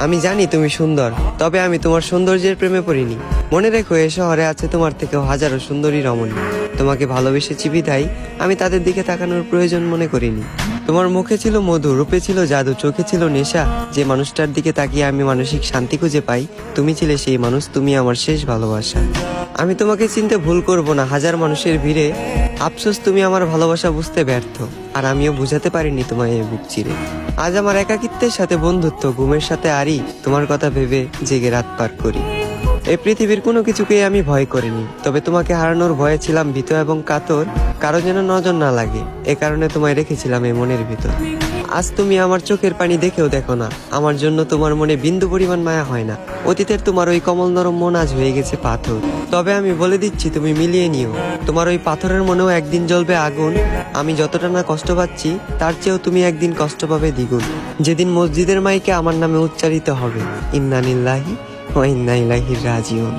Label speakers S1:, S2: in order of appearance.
S1: আমি জানি তুমি সুন্দর, তবে আমি তোমার সৌন্দর্যের প্রেমে পড়িনি। মনে রেখো, এ শহরে আছে তোমার থেকেও হাজারো সুন্দরী রমণী। তোমাকে ভালোবেসেছি বিধায় আমি তাদের দিকে তাকানোর প্রয়োজন মনে করিনি। তোমার মুখে ছিল মধু, রূপে ছিল জাদু, চোখে ছিল নেশা। যে মানুষটার দিকে তাকিয়ে আমি মানসিক শান্তি খুঁজে পাই, তুমি ছিলে সেই মানুষ। তুমি আমার শেষ ভালোবাসা। আমি তোমাকে চিনতে ভুল করব না হাজার মানুষের ভিড়ে। আফসোস তুমি আমার ভালোবাসা বুঝতে ব্যর্থ, আর আমিও বুঝাতে পারিনি তোমায় এই বুক চিরে। আজ আমার একাকিত্বের সাথে বন্ধুত্ব, ঘুমের সাথে আরি, তোমার কথা ভেবে জেগে রাত পার করি। এই পৃথিবীর কোনো কিছুকেই আমি ভয় করিনি, তবে তোমাকে হারানোর ভয়ে ছিলাম ভীত এবং কাতর। কারো যেন নজর না লাগে, এ কারণে তোমায় রেখেছিলাম এই মনের ভিতর। আজ তুমি আমার চোখের পানি দেখেও দেখো না, আমার জন্য তোমার মনে বিন্দু পরিমাণ মায়া হয় না। অতীতের তোমার ওই কমল নরম মন আজ হয়ে গেছে পাথর। তবে আমি বলে দিচ্ছি, তুমি মিলিয়ে নিও, তোমার ওই পাথরের মনেও একদিন জ্বলবে আগুন। আমি যতটা না কষ্ট পাচ্ছি, তার চেয়েও তুমি একদিন কষ্ট পাবে দ্বিগুণ। যেদিন মসজিদের মাইকে আমার নামে উচ্চারিত হবে ইন্না লিল্লাহি ওয়া ইন্না ইলাইহি রাজিউন।